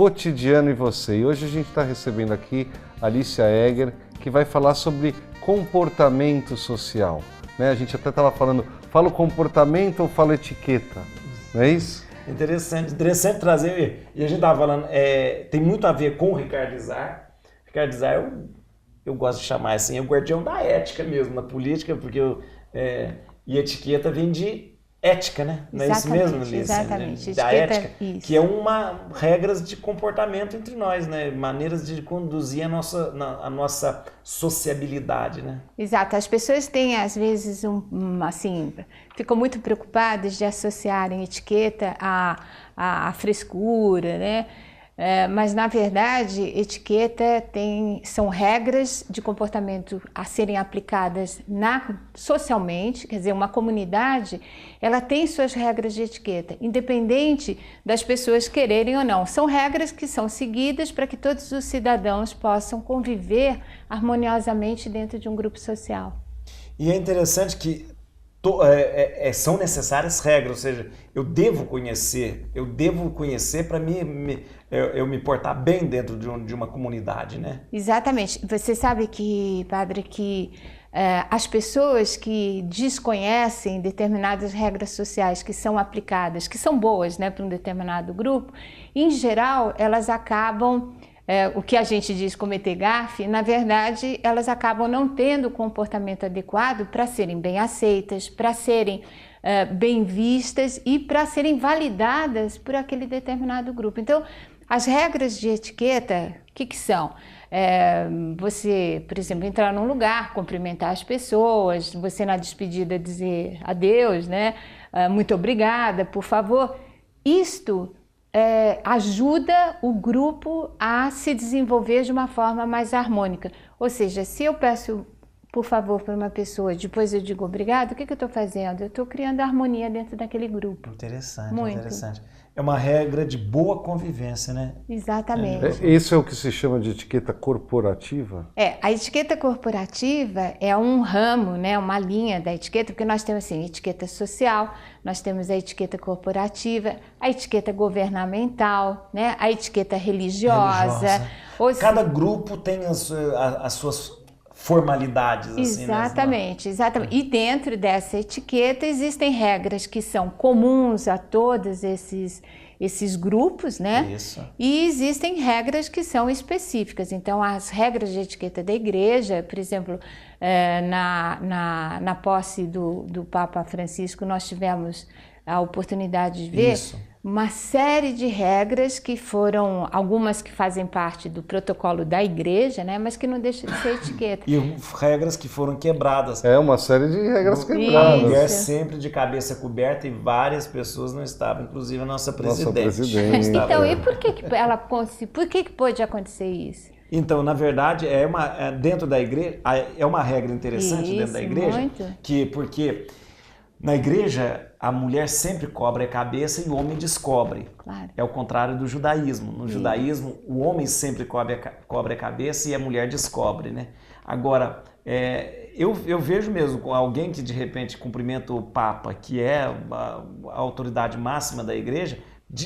cotidiano e você. E hoje a gente está recebendo aqui a Alicia Egger, que vai falar sobre comportamento social. Né? A gente até estava falando, fala o comportamento ou fala etiqueta? Não é isso? Interessante trazer, e a gente estava falando, tem muito a ver com o Ricardo Izar. Ricardo Izar, eu gosto de chamar assim, é o guardião da ética mesmo, na política, porque e etiqueta vem de ética, né? Não é isso mesmo, Alicia? Exatamente. Da ética, que é regras de comportamento entre nós, né? Maneiras de conduzir a nossa sociabilidade, né? Exato. As pessoas têm, às vezes, ficam muito preocupadas de associarem etiqueta à frescura, né? Mas, na verdade, etiqueta são regras de comportamento a serem aplicadas socialmente, quer dizer, uma comunidade, ela tem suas regras de etiqueta, independente das pessoas quererem ou não. São regras que são seguidas para que todos os cidadãos possam conviver harmoniosamente dentro de um grupo social. E é interessante que são necessárias regras, ou seja, eu devo conhecer para eu me portar bem dentro de uma comunidade, né? Exatamente. Você sabe que, padre, que as pessoas que desconhecem determinadas regras sociais que são aplicadas, que são boas, né, para um determinado grupo, em geral, elas acabam... o que a gente diz cometer gafe, na verdade, elas acabam não tendo o comportamento adequado para serem bem aceitas, para serem bem vistas e para serem validadas por aquele determinado grupo. Então, as regras de etiqueta, o que são? Você, por exemplo, entrar num lugar, cumprimentar as pessoas, você na despedida dizer adeus, né? Muito obrigada, por favor. Isto ajuda o grupo a se desenvolver de uma forma mais harmônica. Ou seja, se eu peço por favor para uma pessoa, depois eu digo obrigado, o que eu estou fazendo? Eu estou criando harmonia dentro daquele grupo. Interessante, muito interessante. É uma regra de boa convivência, né? Exatamente. Isso é o que se chama de etiqueta corporativa? A etiqueta corporativa é um ramo, né, uma linha da etiqueta, porque nós temos assim, etiqueta social, nós temos a etiqueta corporativa, a etiqueta governamental, né, a etiqueta religiosa. Cada grupo tem as suas formalidades. Exatamente, assim, exatamente. E dentro dessa etiqueta existem regras que são comuns a todos esses grupos, né? Isso. E existem regras que são específicas. Então, as regras de etiqueta da igreja, por exemplo, na posse do Papa Francisco, nós tivemos a oportunidade de ver uma série de regras que foram, algumas que fazem parte do protocolo da igreja, né, mas que não deixam de ser etiqueta. E regras que foram quebradas. Uma série de regras quebradas. A mulher sempre de cabeça coberta e várias pessoas não estavam, inclusive a nossa presidente. Então, e por que pôde acontecer isso? Então, na verdade, dentro da igreja, é uma regra interessante dentro da igreja, porque na igreja a mulher sempre cobre a cabeça e o homem descobre. Claro. É o contrário do judaísmo. No judaísmo, o homem sempre cobre a cabeça e a mulher descobre, né? Agora, eu vejo mesmo alguém que de repente cumprimenta o Papa, que é a autoridade máxima da igreja,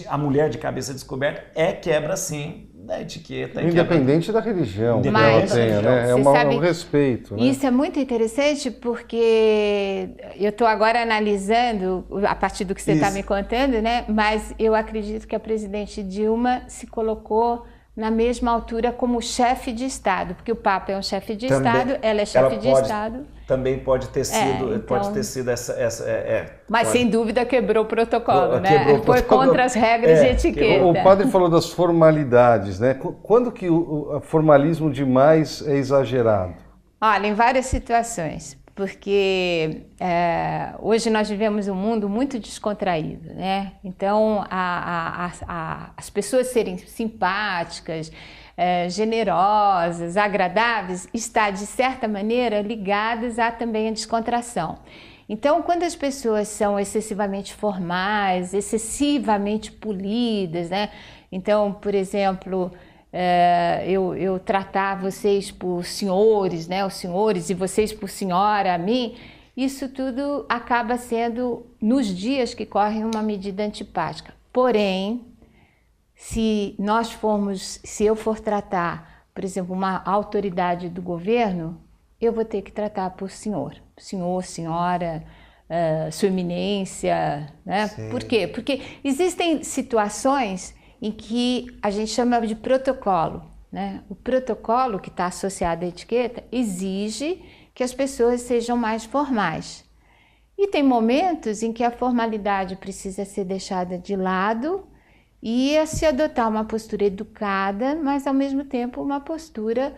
a mulher de cabeça descoberta quebra sim da etiqueta. Independente da religião que ela tenha, né? Um respeito. Né? Isso é muito interessante porque eu estou agora analisando, a partir do que você está me contando, né? Mas eu acredito que a presidente Dilma se colocou na mesma altura como chefe de Estado, porque o Papa é um chefe de Estado, ela é chefe de Estado. Também pode ter sido essa. Mas sem dúvida quebrou o protocolo, né? Foi contra as regras de etiqueta. O padre falou das formalidades, né? Quando que o formalismo demais é exagerado? Olha, em várias situações. Porque hoje nós vivemos um mundo muito descontraído, né? Então, as pessoas serem simpáticas, generosas, agradáveis, está, de certa maneira, ligadas também à descontração. Então, quando as pessoas são excessivamente formais, excessivamente polidas, né? Então, por exemplo... eu tratar vocês por senhores, né, os senhores, e vocês por senhora, a mim, isso tudo acaba sendo, nos dias que correm, uma medida antipática. Porém, se eu for tratar, por exemplo, uma autoridade do governo, eu vou ter que tratar por senhor, senhora, sua eminência, né? Por quê? Porque existem situações em que a gente chama de protocolo, né? O protocolo que está associado à etiqueta exige que as pessoas sejam mais formais. E tem momentos em que a formalidade precisa ser deixada de lado e se adotar uma postura educada, mas ao mesmo tempo uma postura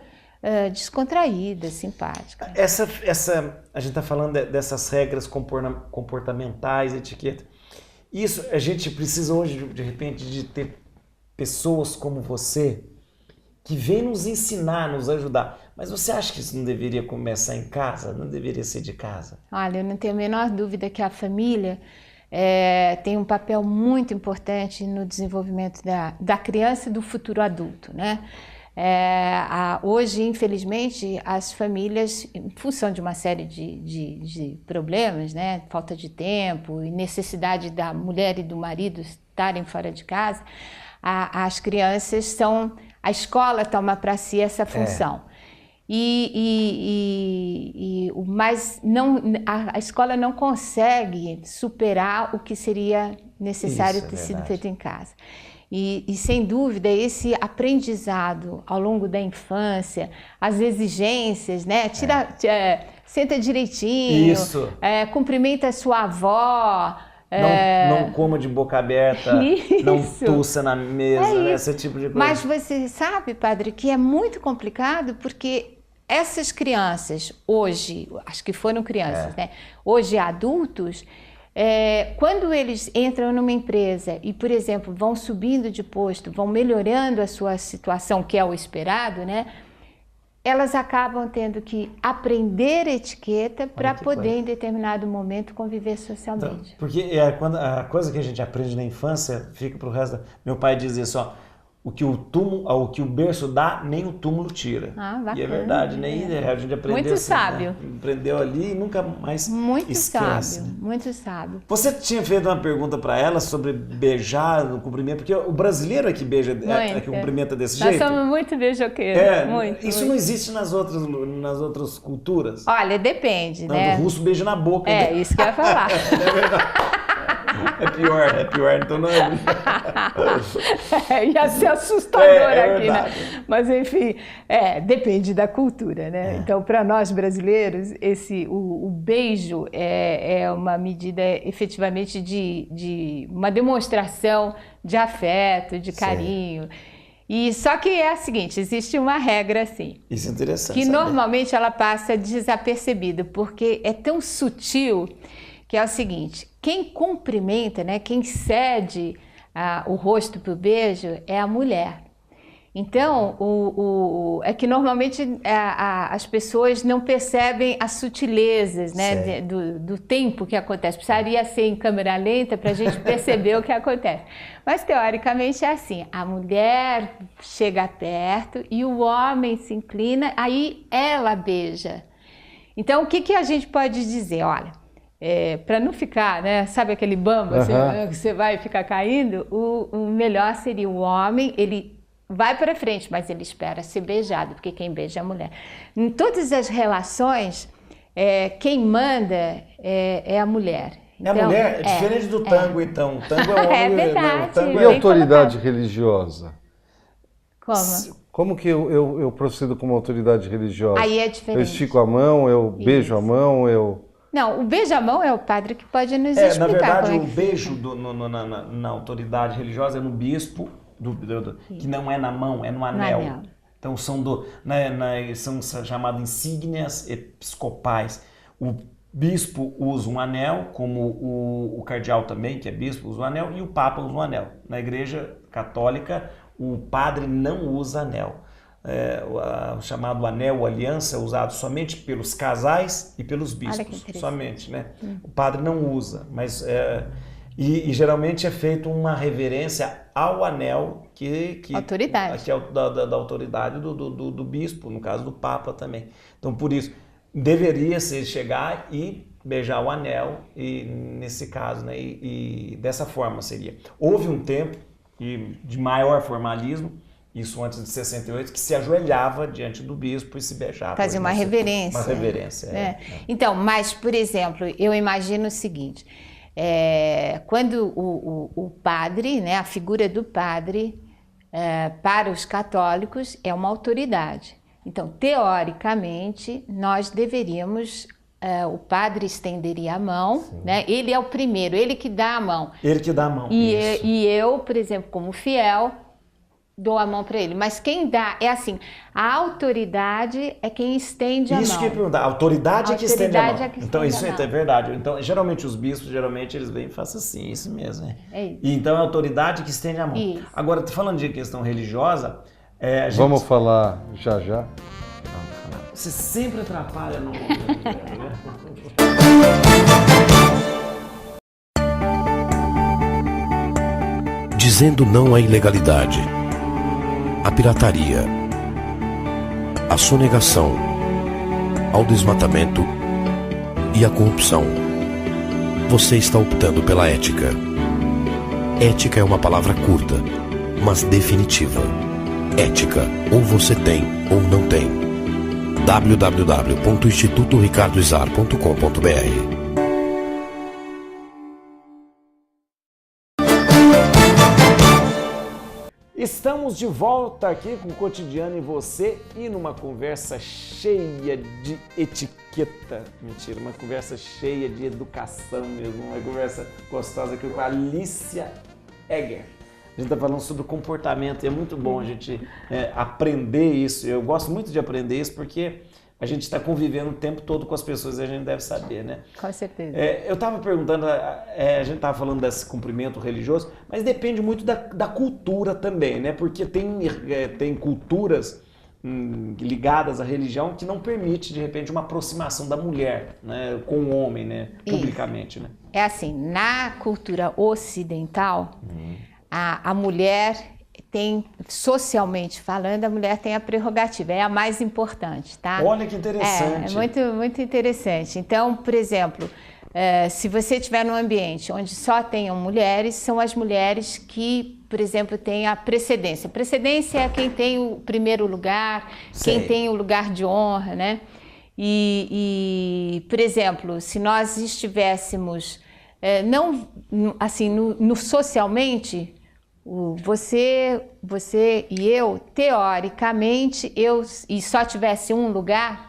descontraída, simpática. A gente está falando dessas regras comportamentais, etiqueta. Isso, a gente precisa hoje, de repente, de ter pessoas como você que vêm nos ensinar, nos ajudar. Mas você acha que isso não deveria começar em casa? Não deveria ser de casa? Olha, eu não tenho a menor dúvida que a família tem um papel muito importante no desenvolvimento da criança e do futuro adulto, né? Hoje, infelizmente, as famílias, em função de uma série de problemas, né? Falta de tempo e necessidade da mulher e do marido estarem fora de casa, as crianças a escola toma para si essa função. Mas a escola não consegue superar o que seria necessário ter sido feito em casa. E sem dúvida, esse aprendizado ao longo da infância, as exigências, né? Senta direitinho, cumprimenta a sua avó. Não coma de boca aberta, não tussa na mesa, né? Esse tipo de coisa. Mas você sabe, padre, que é muito complicado porque essas crianças, hoje, acho que foram crianças, né? Hoje adultos, quando eles entram numa empresa e, por exemplo, vão subindo de posto, vão melhorando a sua situação, que é o esperado, né? Elas acabam tendo que aprender etiqueta para poder, em determinado momento, conviver socialmente. Então, porque quando a coisa que a gente aprende na infância fica para o resto da... Meu pai dizia assim, ó, o que o berço dá, nem o túmulo tira. Bacana, e é verdade, né? A gente aprendeu muito assim, sábio. Né? Aprendeu ali e nunca mais esquece. Muito sábio. Você tinha feito uma pergunta para ela sobre beijar no cumprimento, porque o brasileiro é que beija, que cumprimenta desse jeito. Nós somos muito beijoqueiros. Isso não existe nas outras culturas. Olha, depende, né? O russo beija na boca. Isso que eu ia falar. É verdade. É pior, então não ia ser assustador aqui, né? Mas enfim, depende da cultura, né? Então, para nós brasileiros, o beijo é uma medida efetivamente de uma demonstração de afeto, de carinho. E só que é a seguinte, existe uma regra assim. Isso é interessante. Que normalmente ela passa desapercebida, porque é tão sutil que é o seguinte, quem cumprimenta, né, quem cede o rosto para o beijo é a mulher. Então, é que normalmente as pessoas não percebem as sutilezas, né, do tempo que acontece. Precisaria ser em câmera lenta para a gente perceber o que acontece. Mas, teoricamente, é assim, a mulher chega perto e o homem se inclina, aí ela beija. Então, o que a gente pode dizer? Olha, para não ficar, né, sabe aquele bambo, que você vai ficar caindo, o melhor seria o homem, ele vai para frente, mas ele espera ser beijado, porque quem beija é a mulher. Em todas as relações, quem manda é a mulher. Então, a mulher? É diferente do tango, então. O tango é o homem. É verdade. E a autoridade religiosa? Como? Como que eu procedo como autoridade religiosa? Aí é diferente. Eu estico a mão, eu beijo a mão, Não, o beijo-a-mão é o padre que pode nos explicar. Na verdade, o beijo na autoridade religiosa é no bispo, que não é na mão, é no anel. Então são chamadas insígnias episcopais. O bispo usa um anel, como o cardeal também, que é bispo, usa um anel, e o papa usa um anel. Na igreja católica, o padre não usa anel. O chamado anel aliança é usado somente pelos casais e pelos bispos, somente, né? O padre não usa, mas e geralmente é feita uma reverência ao anel que autoridade. Que é da autoridade do bispo, no caso do papa também. Então por isso deveria ser chegar e beijar o anel e nesse caso, né? E dessa forma seria. Houve um tempo e de maior formalismo, isso antes de 68, que se ajoelhava diante do bispo e se beijava. Fazia uma reverência. Uma reverência, Então, mas, por exemplo, eu imagino o seguinte, quando o padre, né, a figura do padre, para os católicos, é uma autoridade. Então, teoricamente, nós deveríamos... o padre estenderia a mão, né? Ele é o primeiro, ele que dá a mão. Ele que dá a mão. E eu, por exemplo, como fiel, dou a mão para ele. Mas quem dá, é assim, a autoridade é quem estende a mão. Isso que eu ia perguntar, a autoridade é que estende a mão. É que então, isso a mão. é verdade. Então, geralmente os bispos, eles vêm e fazem assim, isso mesmo. É isso. E então é a autoridade que estende a mão. Isso. Agora, falando de questão religiosa... Vamos falar já. Você sempre atrapalha no... Dizendo não à ilegalidade, à pirataria, à sonegação, ao desmatamento e à corrupção. Você está optando pela ética. Ética é uma palavra curta, mas definitiva. Ética, ou você tem ou não tem. www.institutoricardoizar.com.br. Estamos de volta aqui com o Cotidiano e Você e numa conversa cheia de etiqueta. Mentira, uma conversa cheia de educação mesmo, uma conversa gostosa aqui com a Alicia Egger. A gente está falando sobre comportamento e é muito bom a gente aprender isso. Eu gosto muito de aprender isso porque a gente está convivendo o tempo todo com as pessoas e a gente deve saber, né? Com certeza. Eu estava perguntando, a gente estava falando desse cumprimento religioso, mas depende muito da cultura também, né? Porque tem culturas ligadas à religião que não permite, de repente, uma aproximação da mulher, né, com o homem, né, publicamente, né? É assim, na cultura ocidental, a mulher tem, socialmente falando, a mulher tem a prerrogativa, é a mais importante, tá? Olha que interessante. É muito, muito interessante. Então, por exemplo, se você estiver num ambiente onde só tenham mulheres, são as mulheres que, por exemplo, têm a precedência. Precedência é quem tem o primeiro lugar, quem tem o lugar de honra, né? E por exemplo, se nós estivéssemos, não assim, no socialmente, você e eu, teoricamente, e só tivesse um lugar,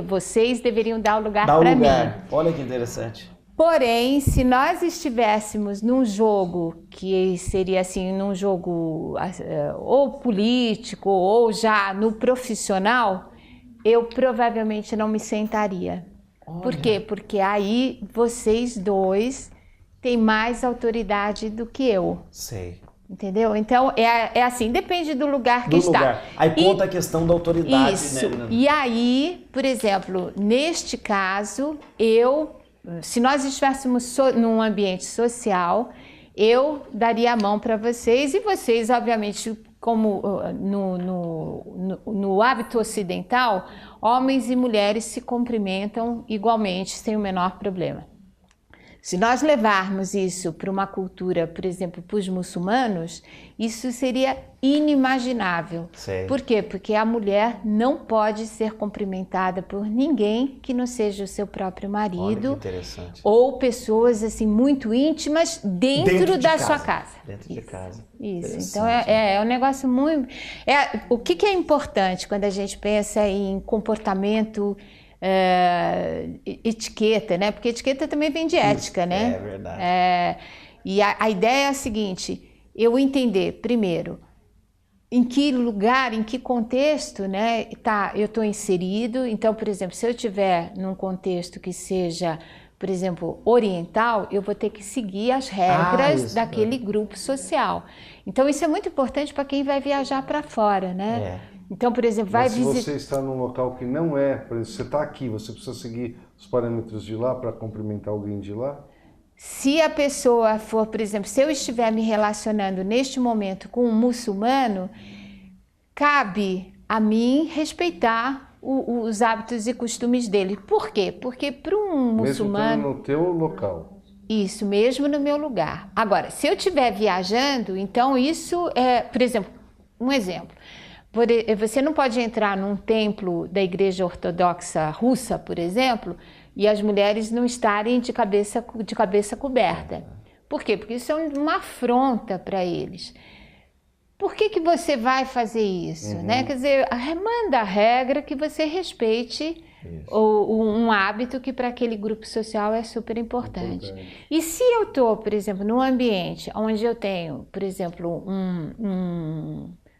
vocês deveriam dar o lugar para mim. Olha que interessante. Porém, se nós estivéssemos num jogo que seria assim, num jogo ou político ou já no profissional, eu provavelmente não me sentaria. Olha. Por quê? Porque aí vocês dois tem mais autoridade do que eu. Sei. Entendeu? Então, é assim, depende do lugar que está. Aí conta a questão da autoridade, isso, né? E aí, por exemplo, neste caso, se nós estivéssemos num ambiente social, eu daria a mão para vocês e vocês, obviamente, como no hábito ocidental, homens e mulheres se cumprimentam igualmente, sem o menor problema. Se nós levarmos isso para uma cultura, por exemplo, para os muçulmanos, isso seria inimaginável. Sei. Por quê? Porque a mulher não pode ser cumprimentada por ninguém que não seja o seu próprio marido. Olha que interessante. Ou pessoas assim muito íntimas dentro da sua casa. Dentro de casa. Isso. Então é um negócio muito... o que é importante quando a gente pensa em comportamento... etiqueta, né? Porque etiqueta também vem de ética, né? É verdade. E a ideia é a seguinte, eu entender, primeiro, em que lugar, em que contexto, né, eu estou inserido. Então, por exemplo, se eu estiver num contexto que seja, por exemplo, oriental, eu vou ter que seguir as regras daquele grupo social. Então, isso é muito importante para quem vai viajar para fora, né? Então, por exemplo, se você está num local que não por exemplo, você está aqui, você precisa seguir os parâmetros de lá para cumprimentar alguém de lá? Se a pessoa for, por exemplo, se eu estiver me relacionando neste momento com um muçulmano, cabe a mim respeitar os hábitos e costumes dele. Por quê? Porque para um muçulmano... Mesmo estando no teu local. Isso, mesmo no meu lugar. Agora, se eu estiver viajando, então isso é, por exemplo, um exemplo. Você não pode entrar num templo da Igreja Ortodoxa Russa, por exemplo, e as mulheres não estarem de cabeça coberta. Por quê? Porque isso é uma afronta para eles. Por que você vai fazer isso? Né? Quer dizer, manda a regra que você respeite um hábito que para aquele grupo social é super importante. E se eu estou, por exemplo, num ambiente onde eu tenho, por exemplo,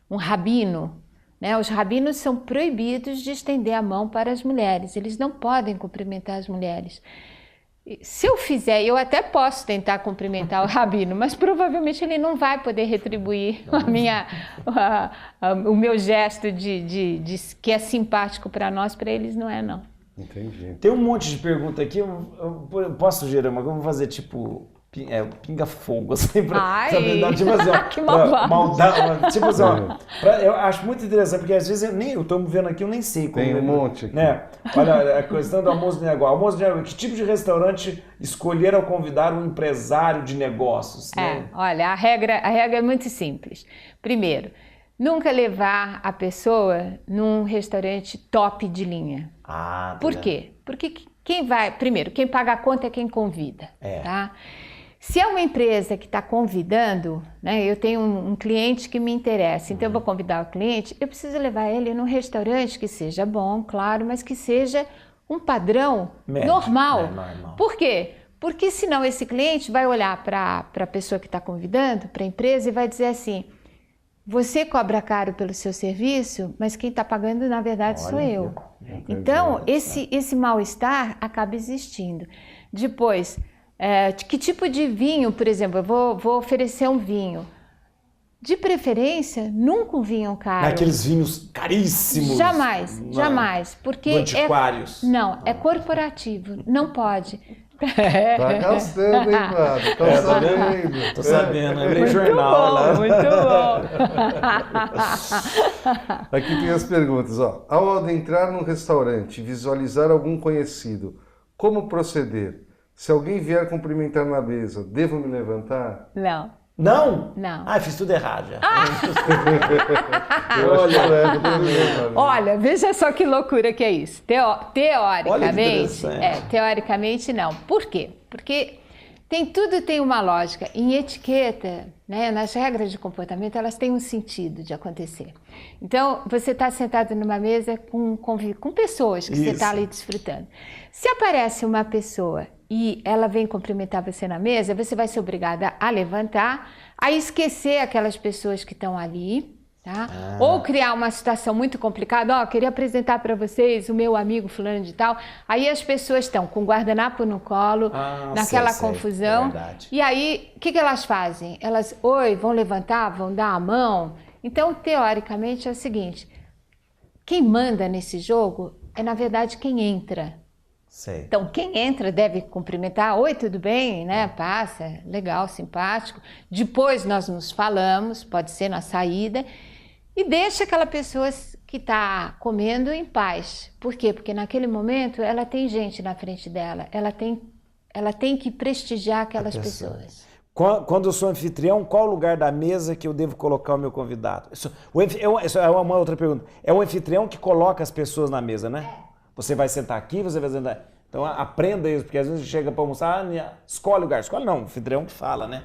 um rabino, né? Os rabinos são proibidos de estender a mão para as mulheres, eles não podem cumprimentar as mulheres. Se eu fizer, eu até posso tentar cumprimentar o rabino, mas provavelmente ele não vai poder retribuir o meu gesto que é simpático para nós, para eles não é, não. Entendi. Tem um monte de pergunta aqui, eu posso sugerir, mas vamos fazer tipo pinga-fogo, assim, pra dar, tipo assim, ó, que maldade. Tipo assim, ó, eu acho muito interessante, porque às vezes eu tô vendo aqui, eu nem sei como. Tem um monte aqui. Né? Olha, a questão do almoço de negócio. Almoço de negócio, que tipo de restaurante escolher ao convidar um empresário de negócios? Né? Olha, a regra é muito simples. Primeiro, nunca levar a pessoa num restaurante top de linha. Por quê? Porque quem paga a conta é quem convida, tá? Se é uma empresa que está convidando, né, eu tenho um cliente que me interessa, então eu vou convidar o cliente, eu preciso levar ele num restaurante que seja bom, claro, mas que seja um padrão normal. Por quê? Porque senão esse cliente vai olhar para a pessoa que está convidando, para a empresa, e vai dizer assim: você cobra caro pelo seu serviço, mas quem está pagando na verdade sou eu. Então esse mal-estar acaba existindo. Depois, que tipo de vinho, por exemplo, eu vou oferecer um vinho. De preferência, nunca um vinho caro. Aqueles vinhos caríssimos. Jamais. Porque antiquários. É corporativo, não pode. Tá gastando, hein, Flávio? Tô sabendo, eu li jornal lá. Muito bom. Aqui tem as perguntas, ó. Ao adentrar num restaurante, visualizar algum conhecido, como proceder? Se alguém vier cumprimentar na mesa, devo me levantar? Não. Não? Não. Fiz tudo errado já. Olha, veja só que loucura que é isso. Teoricamente não. Por quê? Porque tudo tem uma lógica. Em etiqueta, né, nas regras de comportamento, elas têm um sentido de acontecer. Então, você está sentado numa mesa com pessoas que você está ali desfrutando. Se aparece uma pessoa e ela vem cumprimentar você na mesa, você vai ser obrigada a levantar, a esquecer aquelas pessoas que estão ali, tá? Ou criar uma situação muito complicada. Queria apresentar para vocês o meu amigo fulano de tal. Aí as pessoas estão com o guardanapo no colo, naquela confusão. E aí, o que elas fazem? Elas, vão levantar, vão dar a mão. Então, teoricamente, é o seguinte: quem manda nesse jogo é, na verdade, quem entra. Então, quem entra deve cumprimentar: oi, tudo bem, né? Passa, legal, simpático. Depois nós nos falamos, pode ser na saída, e deixa aquela pessoa que está comendo em paz. Por quê? Porque naquele momento ela tem gente na frente dela, ela tem que prestigiar aquelas pessoas. Quando eu sou anfitrião, qual lugar da mesa que eu devo colocar o meu convidado? Isso é uma outra pergunta. É o anfitrião que coloca as pessoas na mesa, né? Você vai sentar aqui, você vai sentar... Então aprenda isso, porque às vezes chega para almoçar, escolhe o lugar. Escolhe não, o anfitrião que fala, né?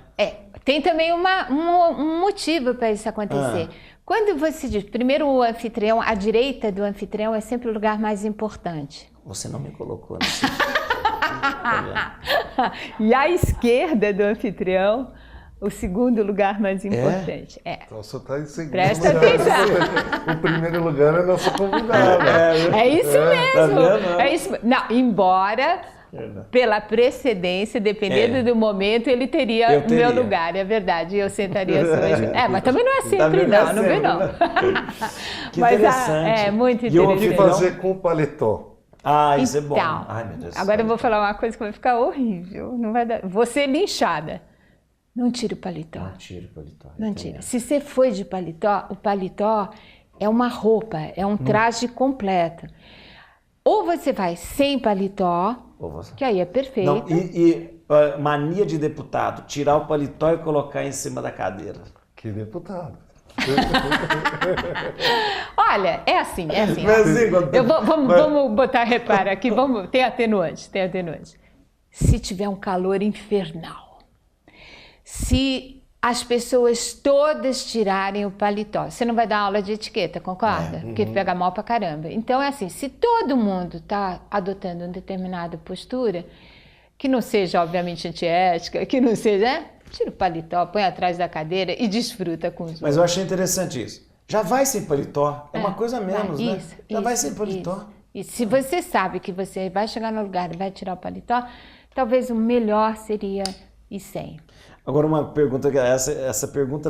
Tem também um motivo para isso acontecer. Quando você diz, primeiro o anfitrião, a direita do anfitrião é sempre o lugar mais importante. Você não me colocou nesse... E a esquerda do anfitrião, o segundo lugar mais importante. Então você está em segundo Presta lugar. atenção. O primeiro lugar é a nossa convidada. É isso mesmo. Tá É isso. Não, embora pela precedência, dependendo do momento, ele teria o meu lugar, é verdade. Eu sentaria hoje. Mas também não é sempre, não vê não. Que interessante. É muito E o interessante. que fazer com o paletó? Isso é bom. Ai, meu Deus, agora eu vou falar uma coisa que vai ficar horrível. Não vai dar. Vou ser linchada. Não tire o paletó. Não tire o paletó. Não tire. Se você foi de paletó, o paletó é uma roupa, é um traje completo. Ou você vai sem paletó, Que aí é perfeito. Não, mania de deputado, tirar o paletó e colocar em cima da cadeira. Que deputado. Olha, é assim. Mas, Vamos botar reparo aqui, tem atenuante. Se tiver um calor infernal, se as pessoas todas tirarem o paletó, você não vai dar aula de etiqueta, concorda? Porque pega mal pra caramba. Então é assim, se todo mundo está adotando uma determinada postura, que não seja obviamente antiética, que não seja, tira o paletó, põe atrás da cadeira e desfruta com os outros. Mas eu achei interessante isso. Já vai sem paletó, é uma coisa menos, né? Já vai sem paletó. E se você sabe que você vai chegar no lugar e vai tirar o paletó, talvez o melhor seria ir sem. Agora uma pergunta, essa pergunta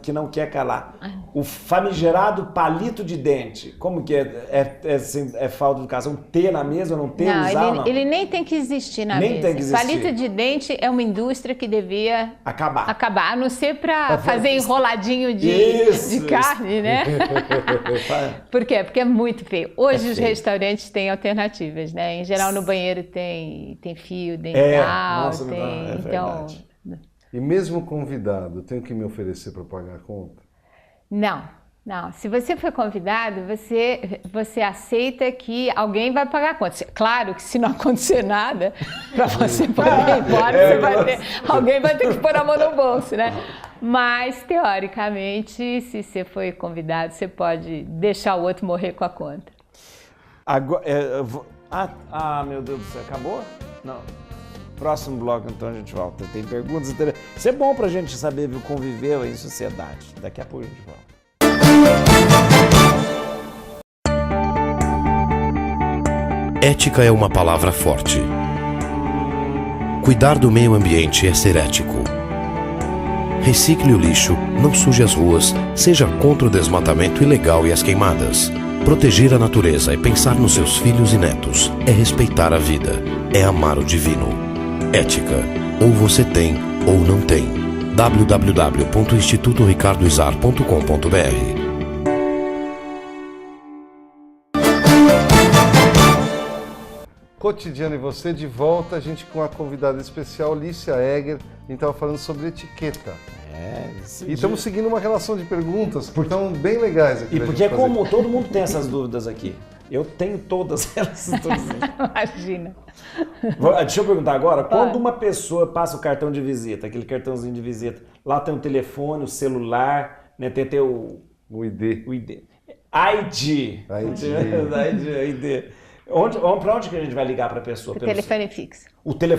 que não quer calar. O famigerado palito de dente, como que é falta de educação? Ter na mesa ou não ter? Não, ele nem tem que existir na mesa. Tem que existir. Palito de dente é uma indústria que devia acabar, a não ser para fazer enroladinho de carne, né? Por quê? Porque é muito feio. Hoje os restaurantes têm alternativas, né? Em geral no banheiro tem fio dental, então... E mesmo convidado, eu tenho que me oferecer para pagar a conta? Não. Se você for convidado, você aceita que alguém vai pagar a conta. Claro que se não acontecer nada, para você poder ir embora, alguém vai ter que pôr a mão no bolso, né? Mas, teoricamente, se você for convidado, você pode deixar o outro morrer com a conta. Agora, meu Deus do céu, acabou? Não. Próximo bloco, então, a gente volta. Tem perguntas interessantes. Isso é bom pra gente saber, viu, conviver em sociedade. Daqui a pouco a gente volta. Ética é uma palavra forte. Cuidar do meio ambiente é ser ético. Recicle o lixo, não suje as ruas, seja contra o desmatamento ilegal e as queimadas. Proteger a natureza e pensar nos seus filhos e netos é respeitar a vida, é amar o divino. Ética. Ou você tem ou não tem. www.institutoricardoizar.com.br. Cotidiano e você de volta, a gente com a convidada especial, Lícia Egger. A gente estava falando sobre etiqueta. E estamos seguindo uma relação de perguntas, porque estão bem legais aqui. E porque como todo mundo tem essas dúvidas aqui. Eu tenho todas elas. Imagina. Deixa eu perguntar agora, quando uma pessoa passa o cartão de visita, aquele cartãozinho de visita, lá tem o telefone, o celular, né, tem o ID. ID. Para onde que a gente vai ligar para a pessoa? O telefone fixo.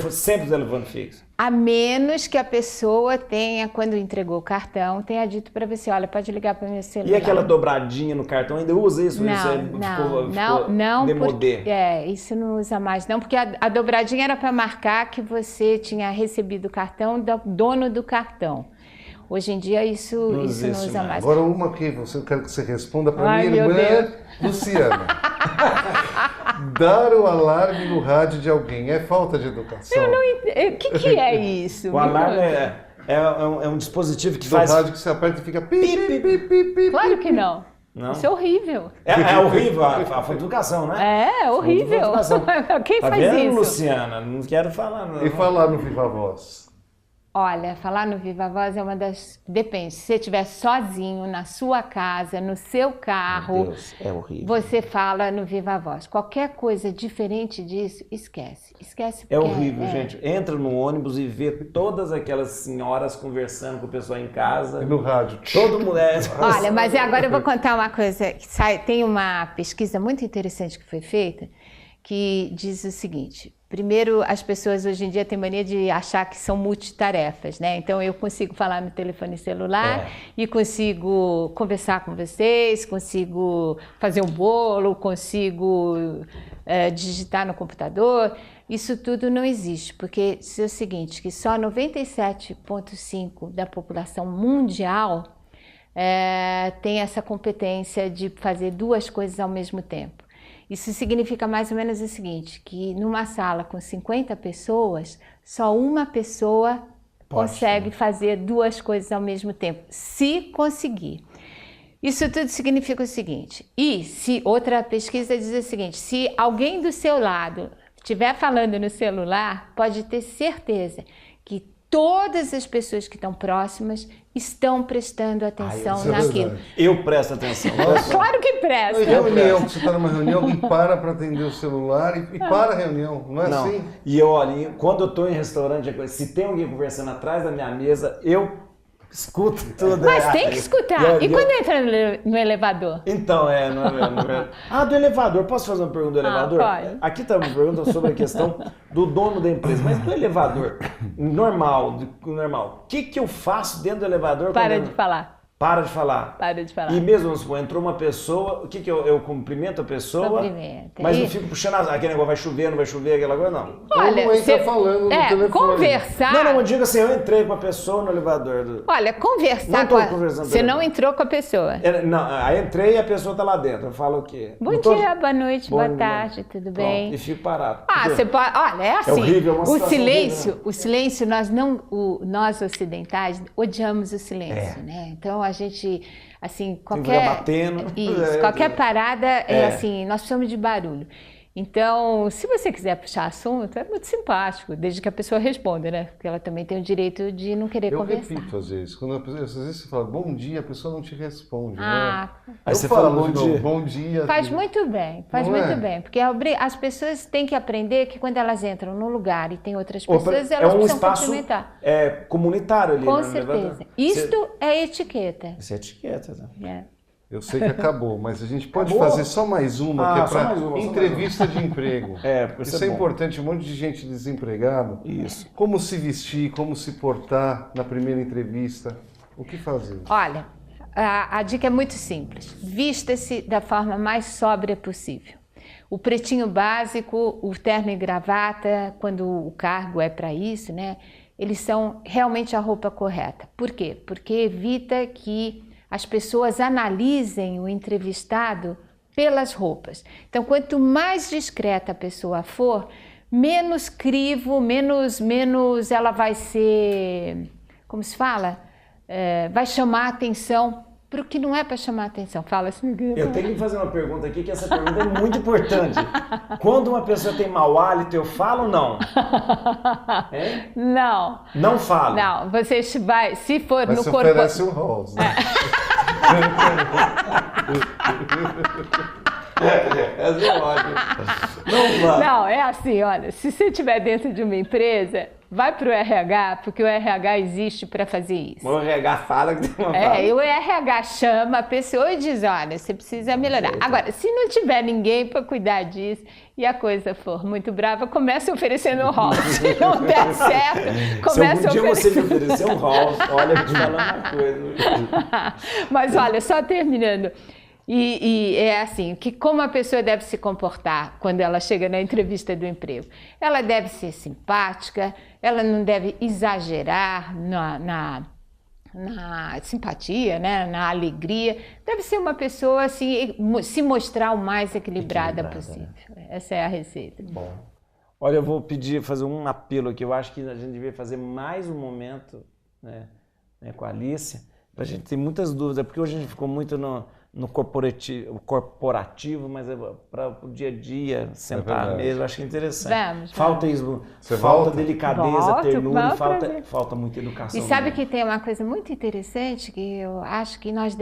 Sempre o telefone fixo. A menos que a pessoa tenha, quando entregou o cartão, tenha dito para você, olha, pode ligar para o meu celular. E aquela dobradinha no cartão, ainda usa isso? Não, demodê. Isso não usa mais não, porque a dobradinha era para marcar que você tinha recebido o cartão do dono do cartão. Hoje em dia isso não usa mais. Agora uma que eu quero que você responda para minha irmã Luciana. Dar o alarme no rádio de alguém é falta de educação? Eu não entendo. O que é isso? O alarme é um dispositivo que faz... Do rádio que você aperta e fica pi, pi, pi, pi, pi. Claro que não. Não? Isso é horrível. É horrível a falta de educação, né? É horrível. Quem faz vendo, isso? Luciana? Não quero falar, não. E falar no Viva Voz? Olha, falar no Viva Voz é uma das... Depende, se você estiver sozinho, na sua casa, no seu carro... Meu Deus, é horrível. Você fala no Viva Voz. Qualquer coisa diferente disso, esquece. É horrível, gente. Entra no ônibus e vê todas aquelas senhoras conversando com o pessoal em casa. E no rádio. Todo mundo Olha, mas agora eu vou contar uma coisa. Tem uma pesquisa muito interessante que foi feita, que diz o seguinte... Primeiro, as pessoas hoje em dia têm mania de achar que são multitarefas, né? Então, eu consigo falar no telefone celular e consigo conversar com vocês, consigo fazer um bolo, consigo digitar no computador. Isso tudo não existe, porque é o seguinte, que só 97,5% da população mundial tem essa competência de fazer duas coisas ao mesmo tempo. Isso significa mais ou menos o seguinte, que numa sala com 50 pessoas, só uma pessoa consegue fazer duas coisas ao mesmo tempo, se conseguir. Isso tudo significa o seguinte, e se outra pesquisa diz o seguinte, se alguém do seu lado estiver falando no celular, pode ter certeza que todas as pessoas que estão próximas estão prestando atenção naquilo. Eu presto atenção. Claro que presta. Em reunião, você está numa reunião, alguém para atender o celular e para a reunião, não é assim? E eu olho, quando eu estou em restaurante, se tem alguém conversando atrás da minha mesa, eu escuto tudo. Mas tem que escutar. E quando entra no elevador? Então, não é. Do elevador. Posso fazer uma pergunta do elevador? Pode. Aqui está uma pergunta sobre a questão do dono da empresa. Mas do elevador, normal, o que eu faço dentro do elevador? Para de falar. Para de falar. Para de falar. E mesmo, vamos supor, entrou uma pessoa, o que eu cumprimento a pessoa? Cumprimenta. Mas não fico puxando aquele negócio, vai chover, não vai chover, aquela coisa, não. Olha, não entra falando no telefone. Conversar... Não, eu digo assim, eu entrei com a pessoa no elevador. Olha, conversar Não tô conversando. Você não entrou com a pessoa. Não, aí entrei e a pessoa tá lá dentro. Eu falo o quê? Bom dia, boa noite, boa tarde, tudo bem? E fico parado. Você pode... Olha, é assim, horrível, uma situação o silêncio, nós ocidentais odiamos o silêncio, né? Então a gente... Assim, qualquer parada assim, nós precisamos de barulho. Então, se você quiser puxar assunto, é muito simpático, desde que a pessoa responda, né? Porque ela também tem o direito de não querer conversar. Eu repito às vezes. Às vezes você fala bom dia, a pessoa não te responde, né? Aí você fala bom dia. Faz muito bem, bem. Porque as pessoas têm que aprender que quando elas entram num lugar e tem outras pessoas, elas precisam cumprimentar. Comunitário ali. Com certeza. Isto é etiqueta. Isso é etiqueta, né? Eu sei que acabou, mas a gente pode fazer só mais uma, que é para entrevista de emprego. Isso é importante, um monte de gente desempregada. Isso. Como se vestir, como se portar na primeira entrevista, o que fazer? Olha, a dica é muito simples. Vista-se da forma mais sóbria possível. O pretinho básico, o terno e gravata, quando o cargo é para isso, né? Eles são realmente a roupa correta. Por quê? Porque evita que as pessoas analisem o entrevistado pelas roupas. Então, quanto mais discreta a pessoa for, menos crivo, menos ela vai ser, como se fala? Vai chamar atenção para o que não é para chamar atenção. Fala assim. Eu tenho que fazer uma pergunta aqui, que essa pergunta é muito importante. Quando uma pessoa tem mau hálito, eu falo ou não? Não. Não falo? Não, você vai, se for mas no corpo... oferece um rosa. Não, é assim, olha, se você estiver dentro de uma empresa, vai para o RH, porque o RH existe para fazer isso. O RH fala que tem uma fala. E o RH chama a pessoa e diz, olha, você precisa melhorar. Agora, se não tiver ninguém para cuidar disso e a coisa for muito brava, começa oferecendo um rosa. Se não der certo, começa se algum dia oferecendo... você me oferecer um rosa, olha, eu te falando uma coisa. Mas olha, só terminando... E é assim, que como a pessoa deve se comportar quando ela chega na entrevista do emprego? Ela deve ser simpática, ela não deve exagerar na simpatia, né? Na alegria. Deve ser uma pessoa assim, se mostrar o mais equilibrada possível. Essa é a receita. Bom. Olha, eu vou fazer um apelo aqui. Eu acho que a gente devia fazer mais um momento, né, com a Alicia. A gente tem muitas dúvidas, porque hoje a gente ficou muito no corporativo, mas para o dia a dia, sentar mesmo, acho que é interessante. Vamos. Falta isso, falta delicadeza, ternura, falta muita educação. E sabe que tem uma coisa muito interessante que eu acho que nós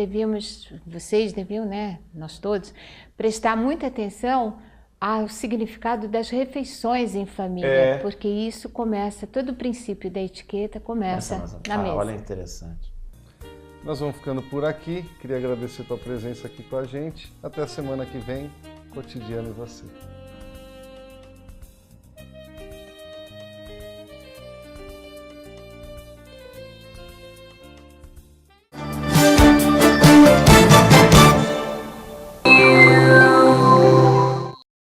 vocês deviam, né, nós todos, prestar muita atenção ao significado das refeições em família, porque isso começa, todo o princípio da etiqueta começa na mesa. Olha, interessante. Nós vamos ficando por aqui. Queria agradecer a tua presença aqui com a gente. Até a semana que vem. Cotidiano e você.